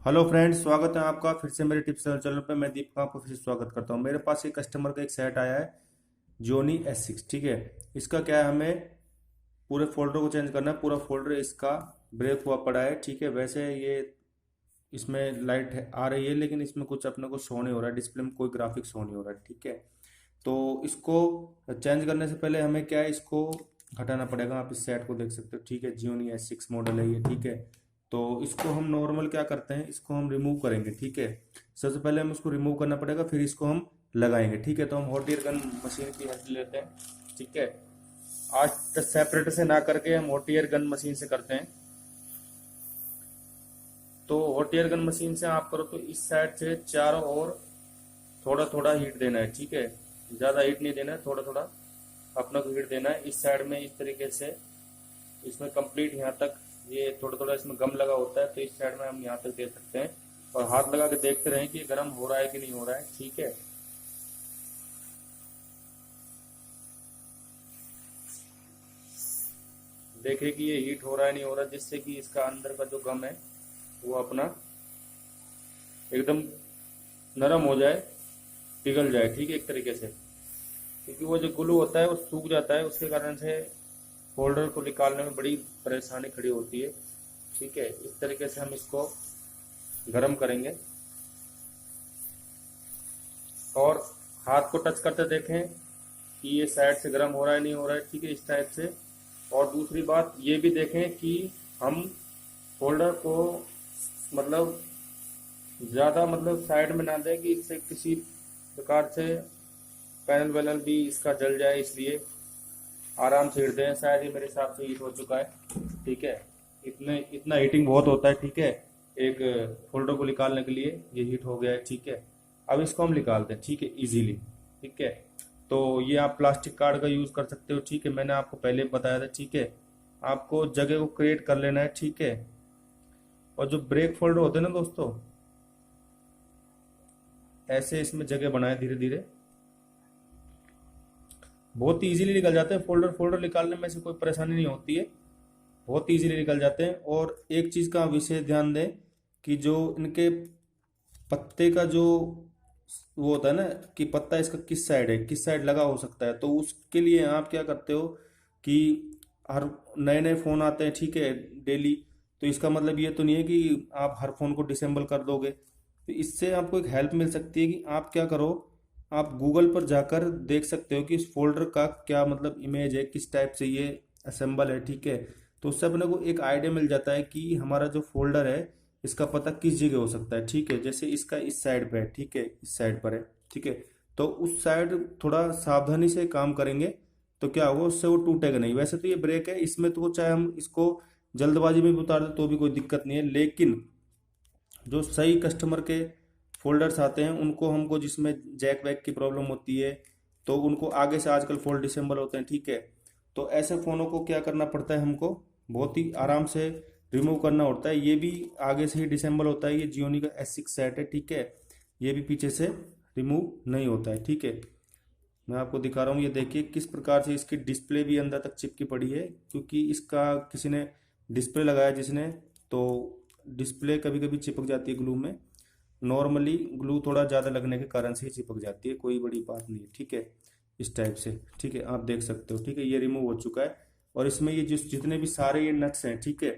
Hello friends, स्वागत है आपका फिर से मेरे टिप्स चैनल पे। मैं दीप का आपको फिर से स्वागत करता हूँ। मेरे पास एक कस्टमर का एक सेट आया है, जोनी S6। ठीक है, इसका क्या है, हमें पूरे फोल्डर को चेंज करना है। पूरा फोल्डर इसका ब्रेक हुआ पड़ा है। ठीक है, वैसे ये इसमें लाइट आ रही है, लेकिन इसमें कुछ अपने को शो नहीं हो रहा है, डिस्प्ले में कोई ग्राफिक शो नहीं हो रहा है। ठीक है, तो इसको चेंज करने से पहले हमें क्या है, इसको हटाना पड़ेगा। आप इस सेट को देख सकते हो। ठीक है, जियोनी S6 मॉडल है ये। ठीक है, तो इसको हम नॉर्मल क्या करते हैं, इसको हम रिमूव करेंगे। ठीक है, सबसे पहले हम इसको रिमूव करना पड़ेगा, फिर इसको हम लगाएंगे। ठीक है, तो हम हॉट एयर गन मशीन की हेल्प लेते हैं। ठीक है, आज सेपरेट से ना करके हम हॉट एयर गन मशीन से करते हैं। तो हॉट एयर गन मशीन से आप करो तो इस साइड से चारों ओर थोड़ा थोड़ा हीट देना है। ठीक है, ज़्यादा हीट नहीं देना है, थोड़ा थोड़ा अपना को हीट देना है। इस साइड में इस तरीके से इसमें कंप्लीट यहाँ तक, ये थोड़ा थोड़ा इसमें गम लगा होता है, तो इस साइड में हम यहाँ तक दे सकते हैं। और हाथ लगा के देखते रहें कि गर्म हो रहा है कि नहीं हो रहा है। ठीक है, देखें कि ये हीट हो रहा है नहीं हो रहा, जिससे कि इसका अंदर का जो गम है वो अपना एकदम नरम हो जाए, पिघल जाए। ठीक है, एक तरीके से, क्योंकि वो जो ग्लू होता है वो सूख जाता है, उसके कारण से फोल्डर को निकालने में बड़ी परेशानी खड़ी होती है। ठीक है, इस तरीके से हम इसको गर्म करेंगे और हाथ को टच करते देखें कि ये साइड से गर्म हो रहा है नहीं हो रहा है। ठीक है, इस टाइप से। और दूसरी बात ये भी देखें कि हम फोल्डर को मतलब ज़्यादा साइड में ना दें कि इससे किसी प्रकार से पैनल वैनल भी इसका जल जाए, इसलिए आराम से हीट दें। शायद ये मेरे हिसाब से हीट हो चुका है। ठीक है, इतने इतना हीटिंग बहुत होता है। ठीक है, एक फोल्डर को निकालने के लिए ये हीट हो गया है। ठीक है, अब इसको हम निकालते हैं। ठीक है, इजीली। ठीक है, तो ये आप प्लास्टिक कार्ड का यूज़ कर सकते हो। ठीक है, मैंने आपको पहले बताया था। ठीक है, आपको जगह को क्रिएट कर लेना है। ठीक है, और जो ब्रेक फोल्डर होते हैं ना दोस्तों, ऐसे इसमें जगह बनाए धीरे धीरे, बहुत इजीली निकल जाते हैं। फोल्डर फोल्डर निकालने में से कोई परेशानी नहीं होती है, बहुत इजीली निकल जाते हैं। और एक चीज़ का विशेष ध्यान दें कि जो इनके पत्ते का जो वो होता है ना, कि पत्ता इसका किस साइड है, किस साइड लगा हो सकता है, तो उसके लिए आप क्या करते हो कि हर नए नए फ़ोन आते हैं। ठीक है, डेली। तो इसका मतलब ये तो नहीं है कि आप हर फ़ोन को डिसेंबल कर दोगे। तो इससे आपको एक हेल्प मिल सकती है कि आप क्या करो, आप गूगल पर जाकर देख सकते हो कि इस फोल्डर का क्या इमेज है, किस टाइप से ये असेंबल है। ठीक है, तो उससे अपने को एक आइडिया मिल जाता है कि हमारा जो फोल्डर है इसका पता किस जगह हो सकता है। ठीक है, जैसे इसका इस साइड पे है। ठीक है, इस साइड पर है। ठीक है, तो उस साइड थोड़ा सावधानी से काम करेंगे तो क्या होगा, उससे वो टूटेगा नहीं। वैसे तो ये ब्रेक है, इसमें तो चाहे हम इसको जल्दबाजी में भी उतार दें तो भी कोई दिक्कत नहीं है, लेकिन जो सही कस्टमर के फोल्डर्स आते हैं उनको, हमको जिसमें जैक वैक की प्रॉब्लम होती है, तो उनको आगे से आजकल फोल्ड डिसेंबल होते हैं। ठीक है, तो ऐसे फ़ोनों को क्या करना पड़ता है, हमको बहुत ही आराम से रिमूव करना होता है। ये भी आगे से ही डिसेंबल होता है, ये जियोनी का S6 सेट है। ठीक है, ये भी पीछे से रिमूव नहीं होता है। ठीक है, मैं आपको दिखा रहा हूँ, ये देखिए किस प्रकार से इसकी डिस्प्ले भी अंदर तक चिपकी पड़ी है, क्योंकि इसका किसी ने डिस्प्ले लगाया जिसने, तो डिस्प्ले कभी कभी चिपक जाती है ग्लू में। नॉर्मली ग्लू थोड़ा ज़्यादा लगने के कारण से ही चिपक जाती है, कोई बड़ी बात नहीं है। ठीक है, इस टाइप से। ठीक है, आप देख सकते हो। ठीक है, ये रिमूव हो चुका है। और इसमें ये जितने भी सारे ये नट्स हैं, ठीक है,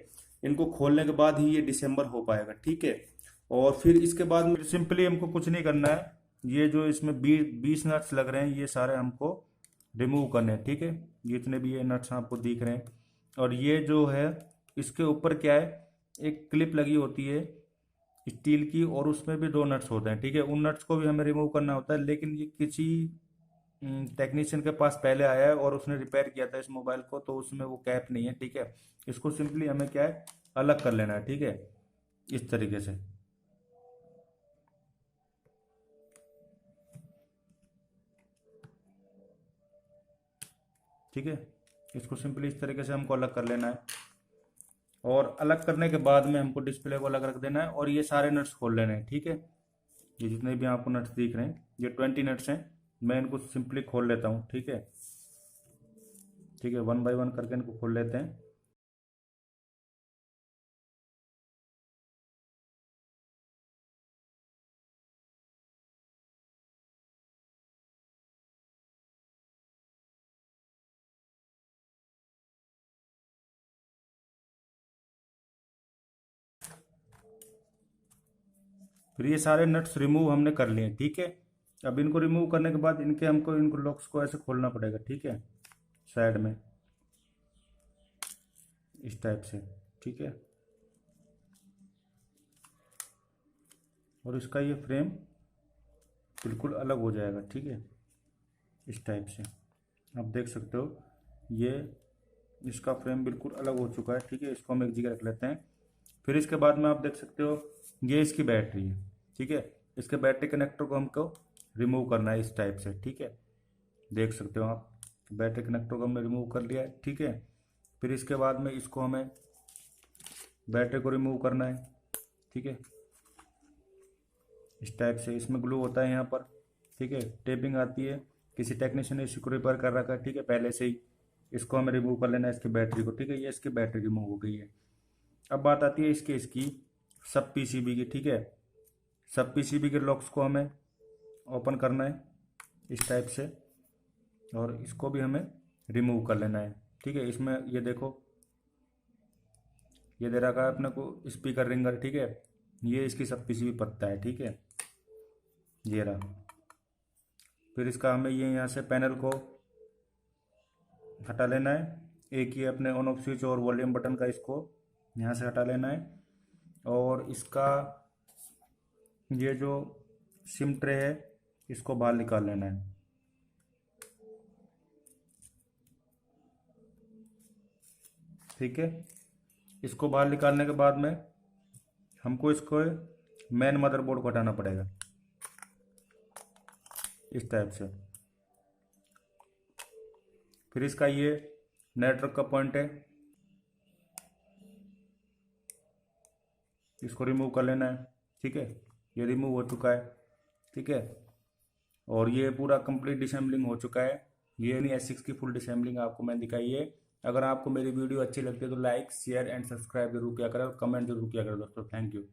इनको खोलने के बाद ही ये डिसेंबर हो पाएगा। ठीक है, और फिर इसके बाद में सिंपली हमको कुछ नहीं करना है। ये जो इसमें 20 नट्स लग रहे हैं, ये सारे हमको रिमूव करने हैं। ठीक है, जितने भी ये नट्स आपको दिख रहे हैं, और ये जो है इसके ऊपर क्या है, एक क्लिप लगी होती है स्टील की, और उसमें भी 2 नट्स होते हैं। ठीक है, उन नट्स को भी हमें रिमूव करना होता है, लेकिन ये किसी टेक्नीशियन के पास पहले आया है और उसने रिपेयर किया था इस मोबाइल को, तो उसमें वो कैप नहीं है। ठीक है, इसको सिंपली हमें क्या है, अलग कर लेना है। ठीक है, इस तरीके से। ठीक है, इसको सिंपली इस तरीके से हमको अलग कर लेना है, और अलग करने के बाद में हमको डिस्प्ले को अलग रख देना है, और ये सारे नट्स खोल लेने हैं। ठीक है, ये जितने भी आपको नट्स दिख रहे हैं, ये 20 नट्स हैं। मैं इनको सिंपली खोल लेता हूँ। ठीक है, ठीक है, 1 बाय 1 करके इनको खोल लेते हैं। फिर ये सारे नट्स रिमूव हमने कर लिए, ठीक है। अब इनको रिमूव करने के बाद हमको इनको लॉक्स को ऐसे खोलना पड़ेगा, ठीक है, साइड में इस टाइप से, ठीक है। और इसका ये फ्रेम बिल्कुल अलग हो जाएगा, ठीक है, इस टाइप से आप देख सकते हो। ये इसका फ्रेम बिल्कुल अलग हो चुका है, ठीक है। इसको हम एक जगह रख लेते हैं। फिर इसके बाद में आप देख सकते हो ये इसकी बैटरी है, ठीक है। इसके बैटरी कनेक्टर को हमको रिमूव करना है इस टाइप से, ठीक है। देख सकते हो आप, बैटरी कनेक्टर को हमने रिमूव कर लिया है, ठीक है। फिर इसके बाद में इसको हमें बैटरी को रिमूव करना है, ठीक है, इस टाइप से। इसमें ग्लू होता है यहाँ पर, ठीक है, टेपिंग आती है। किसी टेक्नीशियन ने इसको रिपेयर कर रखा है, ठीक है, पहले से ही। इसको हमें रिमूव कर लेना है, इसकी बैटरी को, ठीक है। ये इसकी बैटरी रिमूव हो गई है। अब बात आती है इसकी सब पीसीबी की, ठीक है। सब पीसीबी के लॉक्स को हमें ओपन करना है इस टाइप से, और इसको भी हमें रिमूव कर लेना है, ठीक है। इसमें ये देखो, ये दे रखा है अपने को स्पीकर रिंगर, ठीक है। ये इसकी सब पीसीबी पत्ता है, ठीक है, ये रहा। फिर इसका हमें ये यहाँ से पैनल को हटा लेना है। एक ये अपने ऑन ऑफ स्विच और वॉल्यूम बटन का इसको यहाँ से हटा लेना है। और इसका ये जो सिम ट्रे है इसको बाहर निकाल लेना है, ठीक है। इसको बाहर निकालने के बाद में हमको इसको मेन मदरबोर्ड को हटाना पड़ेगा इस टाइप से। फिर इसका ये नेटवर्क का पॉइंट है, इसको रिमूव कर लेना है, ठीक है। ये रिमूव हो चुका है, ठीक है। और ये पूरा कंप्लीट डिसेंबलिंग हो चुका है। ये नहीं S6 की फुल डिसेंबलिंग आपको मैंने दिखाई है। अगर आपको मेरी वीडियो अच्छी लगती है तो लाइक शेयर एंड सब्सक्राइब जरूर किया करें और कमेंट जरूर किया करें दोस्तों। Thank you.